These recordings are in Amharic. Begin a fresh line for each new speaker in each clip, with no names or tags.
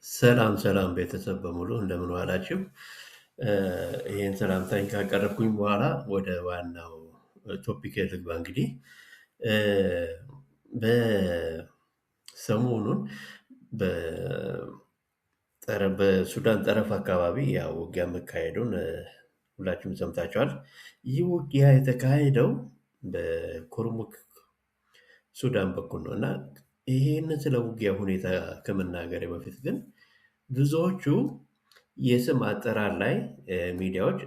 ሰላም ሰላም ቤተሰብ በሙሉ እንደምን ዋላችሁ? ይሄን ሰላምታዬን ካቀረብኩኝ በኋላ ወደ ዋናው ቶፒክ ልግባ። እንግዲህ እ፣ በሰሞኑን በሱዳን ጠረፍ አካባቢ ያው ውጊያ መካሄዱን ሁላችሁም ሰምታችኋል። ይህ ውጊያ የተካሄደው በኩርሙክ ሱዳን በኩል ነው እና ይሄንን ስለ ውጊያ ሁኔታ ከመናገሬ በፊት ግን ብዙዎቹ የስም አጠራር ላይ ሚዲያዎች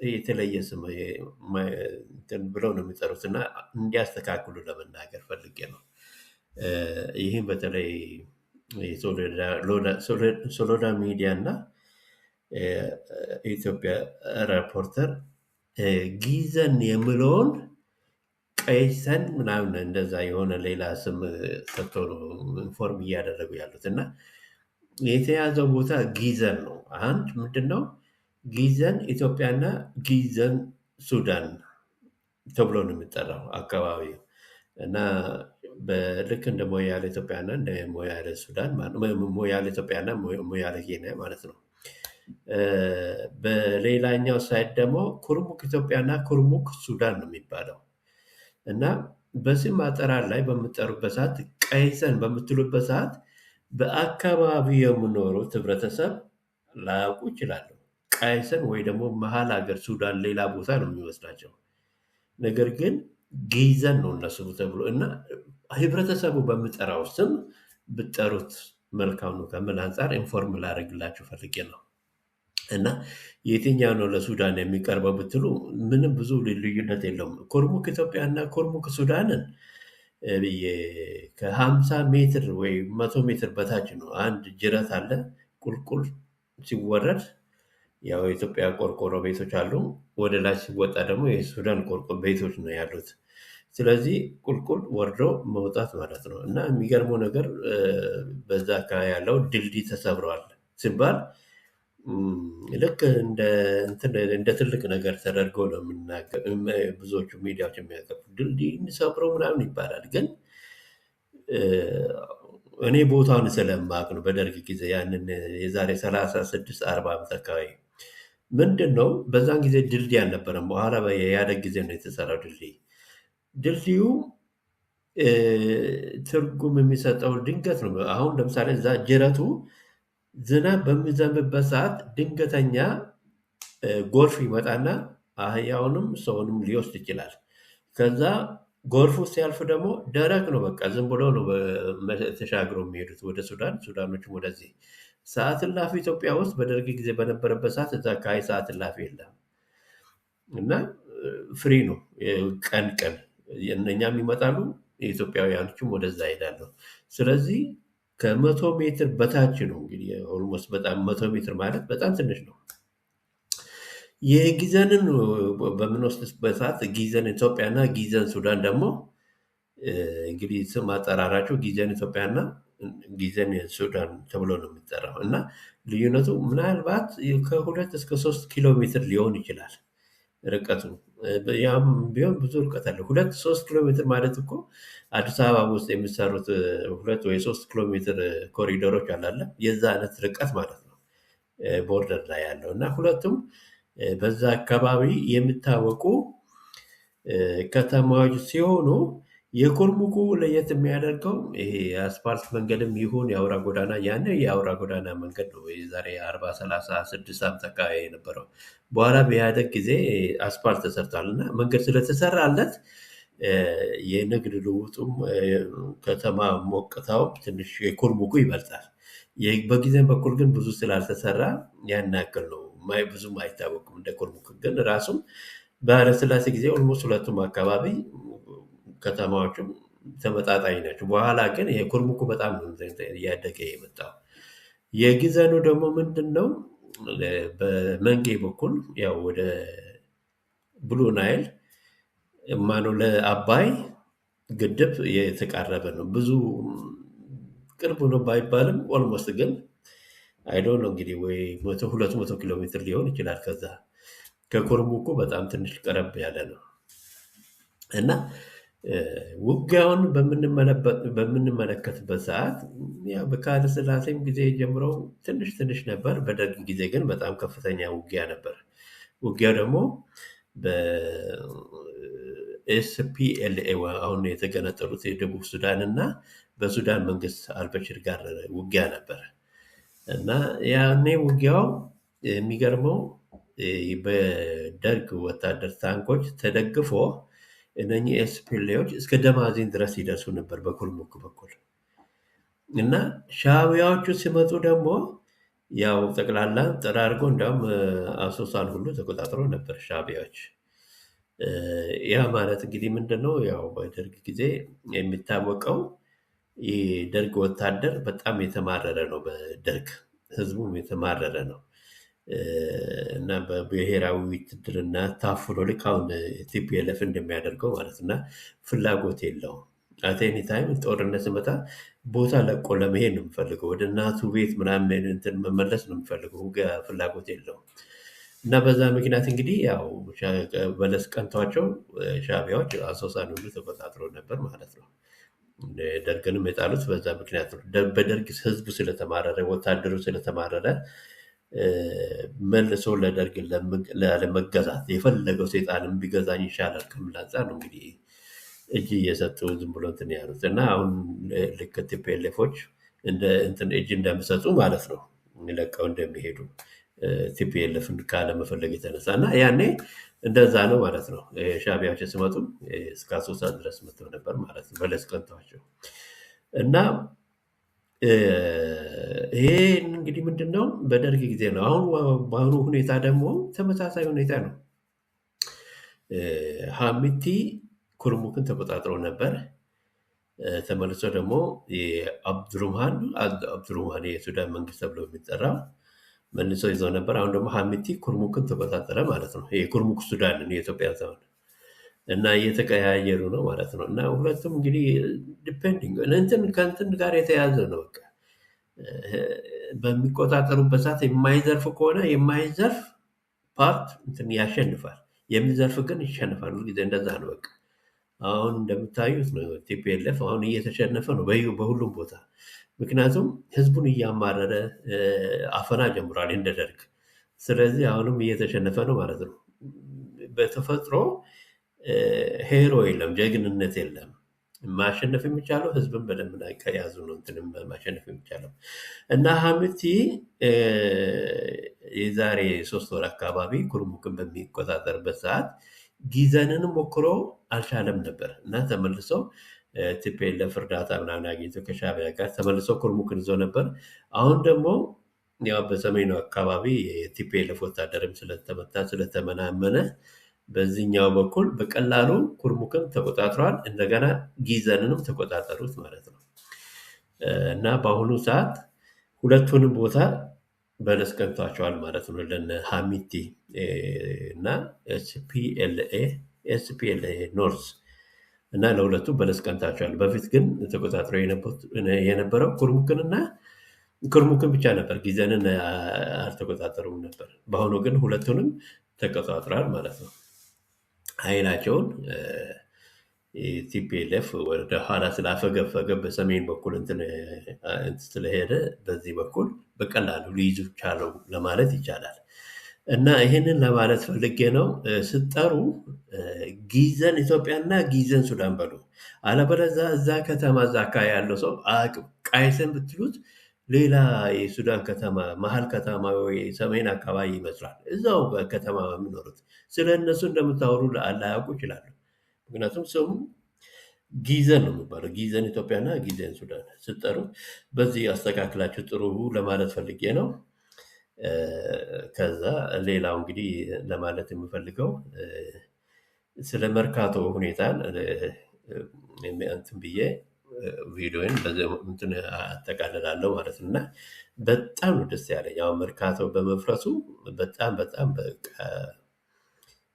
የተለየ ስም እንትን ብለው ነው የሚጠሩት እና እንዲያስተካክሉ ለመናገር ፈልጌ ነው። ይህም በተለይ ሶሎዳ ሚዲያ እና ኢትዮጵያ ሪፖርተር ጊዘን የምለውን ቀይሰን ምናምን እንደዛ የሆነ ሌላ ስም ሰጥቶ ነው ኢንፎርም እያደረጉ ያሉት እና የተያዘው ቦታ ጊዘን ነው። አንድ ምንድን ነው ጊዘን ኢትዮጵያና ጊዘን ሱዳን ተብሎ ነው የሚጠራው አካባቢው እና ልክ እንደ ሞያሌ ኢትዮጵያና እንደ ሞያሌ ሱዳን ሞያሌ ኢትዮጵያና ሞያሌ ኬንያ ማለት ነው። በሌላኛው ሳይድ ደግሞ ኩርሙክ ኢትዮጵያና ኩርሙክ ሱዳን ነው የሚባለው እና በስም አጠራር ላይ በምትጠሩበት ሰዓት ቀይሰን በምትሉበት ሰዓት በአካባቢው የሚኖሩት ህብረተሰብ ላያውቁ ይችላሉ። ቀይሰን ወይ ደግሞ መሀል ሀገር ሱዳን ሌላ ቦታ ነው የሚመስላቸው። ነገር ግን ጊዘን ነው እነሱ ተብሎ እና ህብረተሰቡ በሚጠራው ስም ብትጠሩት መልካም ነው ከሚል አንጻር ኢንፎርም ላደርግላችሁ ፈልጌ ነው። እና የትኛው ነው ለሱዳን የሚቀርበው ብትሉ ምንም ብዙ ልዩነት የለውም። ኩርሙክ ኢትዮጵያና ኩርሙክ ሱዳንን ብዬ ከ50 ሜትር ወይ 100 ሜትር በታች ነው። አንድ ጅረት አለ ቁልቁል ሲወረድ ያው የኢትዮጵያ ቆርቆሮ ቤቶች አሉ። ወደ ላይ ሲወጣ ደግሞ የሱዳን ቆርቆሮ ቤቶች ነው ያሉት። ስለዚህ ቁልቁል ወርዶ መውጣት ማለት ነው እና የሚገርመው ነገር በዛ አካባቢ ያለው ድልድይ ተሰብረዋል ሲባል ልክ እንደ ትልቅ ነገር ተደርጎ ነው የምናገር ብዙዎቹ ሚዲያዎች የሚያቀርቡ ድልድይ ሰብረው ምናምን ይባላል። ግን እኔ ቦታውን ስለማቅ ነው በደርግ ጊዜ ያንን የዛሬ 36-40 ዓመት አካባቢ ምንድን ነው በዛን ጊዜ ድልድይ አልነበረም። በኋላ የኢህአዴግ ጊዜ ነው የተሰራው ድልድይ። ድልድዩ ትርጉም የሚሰጠው ድንገት ነው። አሁን ለምሳሌ እዛ ጅረቱ ዝናብ በሚዘንብበት ሰዓት ድንገተኛ ጎርፍ ይመጣና አህያውንም ሰውንም ሊወስድ ይችላል። ከዛ ጎርፉ ሲያልፍ ደግሞ ደረቅ ነው፣ በቃ ዝም ብሎ ነው ተሻግሮ የሚሄዱት ወደ ሱዳን፣ ሱዳኖችም ወደዚህ። ሰዓት እላፊ ኢትዮጵያ ውስጥ በደርግ ጊዜ በነበረበት ሰዓት እዛ አካባቢ ሰዓት እላፊ የለም እና ፍሪ ነው። ቀን ቀን እነኛም ይመጣሉ፣ የኢትዮጵያውያኖችም ወደዛ ይሄዳሉ። ስለዚህ ከ100 ሜትር በታች ነው እንግዲህ ኦልሞስት በጣም 100 ሜትር ማለት በጣም ትንሽ ነው። የጊዘንን በምንወስድበት ሰዓት ጊዘን ኢትዮጵያና ጊዘን ሱዳን ደግሞ እንግዲህ ስም አጠራራቸው ጊዘን ኢትዮጵያና ጊዘን ሱዳን ተብሎ ነው የሚጠራው እና ልዩነቱ ምናልባት ከ2 እስከ 3 ኪሎ ሜትር ሊሆን ይችላል ርቀቱ። ያም ቢሆን ብዙ ርቀት አለ። 2-3 ኪሎ ሜትር ማለት እኮ አዲስ አበባ ውስጥ የሚሰሩት 2 ወይ 3 ኪሎ ሜትር ኮሪደሮች አላለ የዛ አይነት ርቀት ማለት ነው ቦርደር ላይ ያለው እና ሁለቱም በዛ አካባቢ የሚታወቁ ከተማዎች ሲሆኑ የኩርሙኩ ለየት የሚያደርገው ይሄ የአስፓልት መንገድም ይሁን የአውራ ጎዳና ያኔ የአውራ ጎዳና መንገድ ነው የዛሬ 40-36 ዓመት አካባቢ የነበረው። በኋላ በኢህአዴግ ጊዜ አስፓልት ተሰርቷል እና መንገድ ስለተሰራለት የንግድ ልውጡም ከተማ ሞቅታው ትንሽ የኩርሙኩ ይበልጣል። በጊዜም በኩል ግን ብዙ ስላልተሰራ ያን ያክል ነው ብዙም አይታወቅም። እንደ ኩርሙክ ግን ራሱም በኃይለሥላሴ ጊዜ ኦልሞስት ሁለቱም አካባቢ ከተማዎችም ተመጣጣኝ ናቸው። በኋላ ግን ይሄ ኩርሙኩ በጣም እያደገ የመጣው። የጊዘኑ ደግሞ ምንድን ነው በመንጌ በኩል ያው ወደ ብሉ ናይል ማነው ለአባይ ግድብ የተቃረበ ነው። ብዙ ቅርብ ነው ባይባልም ኦልሞስት ግን አይዶን ነው እንግዲህ ወይ 200 ኪሎ ሜትር ሊሆን ይችላል። ከዛ ከኩርሙኩ በጣም ትንሽ ቀረብ ያለ ነው እና ውጊያውን በምንመለከትበት ሰዓት ያው በኃይለ ሥላሴም ጊዜ ጀምሮ ትንሽ ትንሽ ነበር። በደርግ ጊዜ ግን በጣም ከፍተኛ ውጊያ ነበር። ውጊያው ደግሞ በኤስፒኤልኤ አሁን የተገነጠሉት የደቡብ ሱዳን እና በሱዳን መንግስት አልበሽር ጋር ውጊያ ነበር እና ያኔ ውጊያው የሚገርመው በደርግ ወታደር ታንኮች ተደግፎ እነኚህ ኤስፒኤልኤዎች እስከ ደማዚን ድረስ ይደርሱ ነበር በኩርሙክ በኩል እና ሻዕቢያዎቹ ሲመጡ ደግሞ ያው ጠቅላላ ጠራርጎ እንዲያውም አሶሳን ሁሉ ተቆጣጥሮ ነበር ሻዕቢያዎች። ያ ማለት እንግዲህ ምንድነው ያው በደርግ ጊዜ የሚታወቀው የደርግ ወታደር በጣም የተማረረ ነው። በደርግ ህዝቡም የተማረረ ነው እና በብሔራዊ ውትድርና ታፍኖ ልክ አሁን ቲፒኤልኤፍ እንደሚያደርገው ማለት እና ፍላጎት የለውም። አት ኤኒ ታይም ጦርነት ሲመጣ ቦታ ለቆ ለመሄድ ነው የሚፈልገው። ወደ እናቱ ቤት ምናምን እንትን መመለስ ነው የሚፈልገው። ውጊያ ፍላጎት የለውም። እና በዛ ምክንያት እንግዲህ ያው በለስ ቀንቷቸው ሻዕቢያዎች አሶሳን ሁሉ ተቆጣጥሮ ነበር ማለት ነው። ደርግንም የጣሉት በዛ ምክንያት ነው። በደርግ ህዝቡ ስለተማረረ፣ ወታደሩ ስለተማረረ መልሶ ለደርግ ላለመገዛት የፈለገው ሰይጣንም ቢገዛኝ ይሻላል ከሚል አንጻር ነው እንግዲህ እጅ እየሰጡ ዝም ብሎ እንትን ያሉት እና አሁን ልክ ቲፒኤልኤፎች እንትን እጅ እንደሚሰጡ ማለት ነው ለቀው እንደሚሄዱ ቲፒኤልኤፍን ካለመፈለግ የተነሳ እና ያኔ እንደዛ ነው ማለት ነው። ሻዕቢያዎች ሲመጡ እስከ አሶሳ ድረስ መጥተው ነበር ማለት ነው በለስ ቀንተዋቸው እና ይሄ እንግዲህ ምንድነው በደርግ ጊዜ ነው። አሁን በአሁኑ ሁኔታ ደግሞ ተመሳሳይ ሁኔታ ነው። ሀሚቲ ኩርሙክን ተቆጣጥሮ ነበር። ተመልሶ ደግሞ አብዱሩማን የሱዳን መንግስት ተብሎ የሚጠራው መልሶ ይዘው ነበር። አሁን ደግሞ ሀሚቲ ኩርሙክን ተቆጣጠረ ማለት ነው። የኩርሙክ ሱዳንን የኢትዮጵያ ዘመን እና እየተቀያየሩ ነው ማለት ነው። እና ሁለቱም እንግዲህ ዲፔንዲንግ እንትን ከእንትን ጋር የተያዘ ነው። በቃ በሚቆጣጠሩበት ሰዓት የማይዘርፍ ከሆነ የማይዘርፍ ፓርት እንትን ያሸንፋል፣ የሚዘርፍ ግን ይሸንፋል። ሁልጊዜ እንደዛ ነው። በቃ አሁን እንደምታዩት ነው ቲፒኤልኤፍ አሁን እየተሸነፈ ነው በሁሉም ቦታ። ምክንያቱም ህዝቡን እያማረረ አፈና ጀምሯል እንደ ደርግ። ስለዚህ አሁንም እየተሸነፈ ነው ማለት ነው። በተፈጥሮ ሄሮ የለም፣ ጀግንነት የለም። ማሸነፍ የሚቻለው ህዝብን በደንብ ከያዙ ነው እንትንም ማሸነፍ የሚቻለው እና ሀሚቲ የዛሬ 3 ወር አካባቢ ኩርሙክን በሚቆጣጠርበት ሰዓት ጊዘንን ሞክሮ አልቻለም ነበር እና ተመልሶ ቲፒኤልኤፍ እርዳታ ምናምን አግኝቶ ከሻዕቢያ ጋር ተመልሶ ኩርሙክን ይዞ ነበር። አሁን ደግሞ ያው በሰሜኑ አካባቢ የቲፒኤልኤፍ ወታደርም ስለተመታ ስለተመናመነ በዚህኛው በኩል በቀላሉ ኩርሙክን ተቆጣጥሯል። እንደገና ጊዘንንም ተቆጣጠሩት ማለት ነው እና በአሁኑ ሰዓት ሁለቱንም ቦታ በለስ ቀንቷቸዋል ማለት ነው ለነ ሀሚቲ እና ኤስፒኤልኤ ኖርዝ እና ለሁለቱ በለስ ቀንቷቸዋል። በፊት ግን ተቆጣጥረው የነበረው ኩርሙክን ብቻ ነበር፣ ጊዘንን አልተቆጣጠሩም ነበር። በአሁኑ ግን ሁለቱንም ተቆጣጥሯል ማለት ነው። ኃይላቸውን ቲፒኤልኤፍ ወደ ኋላ ስላፈገፈገ በሰሜን በኩል እንትን ስለሄደ በዚህ በኩል በቀላሉ ሊይዙ ቻለው ለማለት ይቻላል። እና ይህንን ለማለት ፈልጌ ነው። ስትጠሩ ጊዘን ኢትዮጵያና ጊዘን ሱዳን በሉ። አለበለዚያ እዛ ከተማ እዛ አካባቢ ያለው ሰው አያውቅም። ቃይሰን ብትሉት ሌላ የሱዳን ከተማ መሀል ከተማ ወይ ሰሜን አካባቢ ይመስላል። እዛው ከተማ የሚኖሩት ስለ እነሱ እንደምታወሩ ላያውቁ ይችላሉ። ምክንያቱም ስሙ ጊዘን ነው የሚባለው። ጊዘን ኢትዮጵያና ጊዘን ሱዳን ስትጠሩ በዚህ አስተካክላችሁ ጥሩ ለማለት ፈልጌ ነው። ከዛ ሌላው እንግዲህ ለማለት የምፈልገው ስለ መርካቶ ሁኔታን እንትን ብዬ ቪዲዮን እንትን አጠቃልላለሁ ማለት ነው። እና በጣም ነው ደስ ያለኝ ያው መርካቶ በመፍረሱ በጣም በጣም በቃ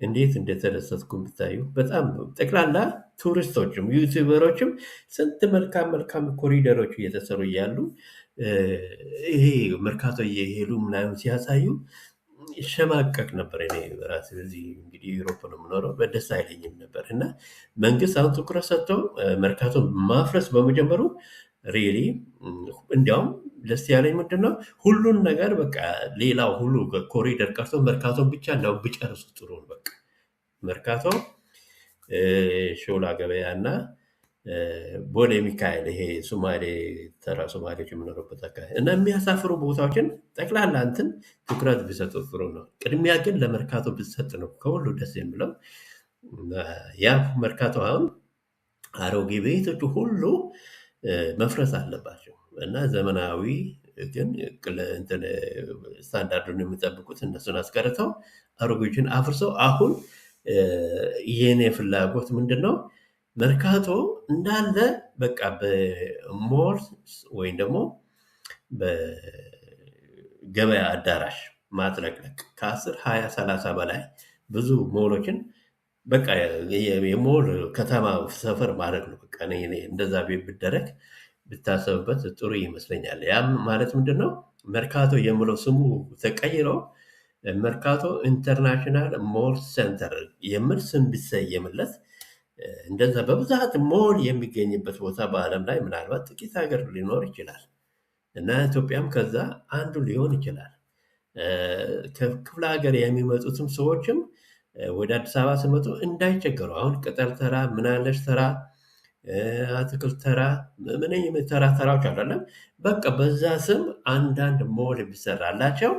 እንዴት እንደተደሰትኩ ብታዩ። በጣም ጠቅላላ ቱሪስቶችም ዩቲዩበሮችም ስንት መልካም ኮሪደሮች እየተሰሩ እያሉ ይሄ መርካቶ እየሄዱ ምናምን ሲያሳዩ ይሸማቀቅ ነበር። እኔ በራሴ እዚህ እንግዲህ ዩሮፕ ነው የምኖረው፣ በደስ አይለኝም ነበር እና መንግስት አሁን ትኩረት ሰጥቶ መርካቶን ማፍረስ በመጀመሩ ሪሊ እንዲያውም ደስ ያለኝ ምንድን ነው ሁሉን ነገር በቃ ሌላው ሁሉ ኮሪደር ቀርቶ መርካቶን ብቻ እንዳው ብጨርሱ ጥሩ ነው። በቃ መርካቶ ሾላ ገበያ እና ቦሌ ሚካኤል ይሄ ሶማሌ ተራ ሶማሌዎች የምኖሩበት አካባቢ እና የሚያሳፍሩ ቦታዎችን ጠቅላላ እንትን ትኩረት ቢሰጡ ጥሩ ነው። ቅድሚያ ግን ለመርካቶ ብሰጥ ነው ከሁሉ ደስ የሚለው። ያ መርካቶ አሁን አሮጌ ቤቶቹ ሁሉ መፍረስ አለባቸው እና ዘመናዊ ግን እንትን ስታንዳርዱን የሚጠብቁት እነሱን አስቀርተው አሮጌዎችን አፍርሰው አሁን የኔ ፍላጎት ምንድን ነው መርካቶ እንዳለ በቃ በሞል ወይም ደግሞ በገበያ አዳራሽ ማጥለቅለቅ ከ10 20 30 በላይ ብዙ ሞሎችን በቃ የሞል ከተማ ሰፈር ማድረግ ነው። በቃ እኔ እንደዛ ቢደረግ ብታሰብበት ጥሩ ይመስለኛል። ያም ማለት ምንድን ነው መርካቶ የምለው ስሙ ተቀይሮ መርካቶ ኢንተርናሽናል ሞል ሴንተር የሚል ስም ቢሰየምለት እንደዛ በብዛት ሞል የሚገኝበት ቦታ በዓለም ላይ ምናልባት ጥቂት ሀገር ሊኖር ይችላል እና ኢትዮጵያም ከዛ አንዱ ሊሆን ይችላል። ከክፍለ ሀገር የሚመጡትም ሰዎችም ወደ አዲስ አበባ ሲመጡ እንዳይቸገሩ አሁን ቅጠል ተራ፣ ምናለሽ ተራ፣ አትክልት ተራ ምን ተራዎች አይደለም በቃ በዛ ስም አንዳንድ ሞል ቢሰራላቸው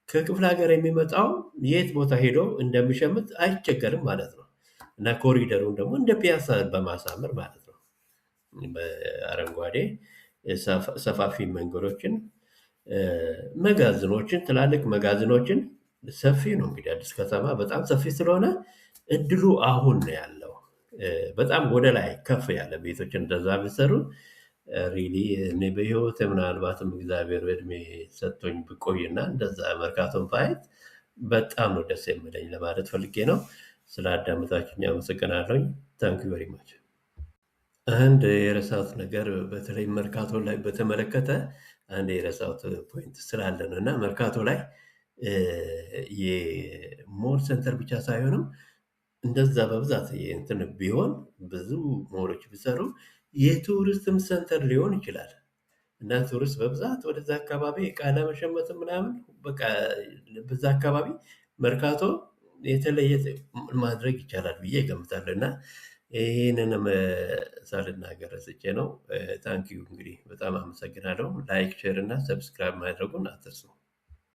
ከክፍለ ሀገር የሚመጣው የት ቦታ ሄዶ እንደሚሸምት አይቸገርም ማለት ነው እና ኮሪደሩን ደግሞ እንደ ፒያሳ በማሳመር ማለት ነው በአረንጓዴ ሰፋፊ መንገዶችን፣ መጋዘኖችን፣ ትላልቅ መጋዘኖችን ሰፊ ነው እንግዲህ አዲስ ከተማ በጣም ሰፊ ስለሆነ እድሉ አሁን ነው ያለው። በጣም ወደ ላይ ከፍ ያለ ቤቶችን እንደዛ ቢሰሩ ሪሊ እኔ በህይወት ምናልባትም እግዚአብሔር እድሜ ሰጥቶኝ ብቆይና እንደዛ መርካቶን ባየት በጣም ነው ደስ የሚለኝ ለማለት ፈልጌ ነው። ስላዳመጣችሁኝ አመሰግናለሁኝ። ታንክ ዩ ቬሪ ማች። አንድ የረሳሁት ነገር በተለይ መርካቶ ላይ በተመለከተ አንድ የረሳሁት ፖይንት ስላለ ነው እና መርካቶ ላይ የሞል ሴንተር ብቻ ሳይሆንም እንደዛ በብዛት እንትን ቢሆን ብዙ ሞሎች ቢሰሩ የቱሪስትም ሴንተር ሊሆን ይችላል እና ቱሪስት በብዛት ወደዛ አካባቢ እቃ ለመሸመት ምናምን በቃ በዛ አካባቢ መርካቶ የተለየ ማድረግ ይቻላል ብዬ እገምታለሁ እና ይህንንም ሳልናገር ረስቼ ነው። ታንኪዩ እንግዲህ በጣም አመሰግናለሁ። ላይክ ሼር እና ሰብስክራይብ ማድረጉን አትርሱ።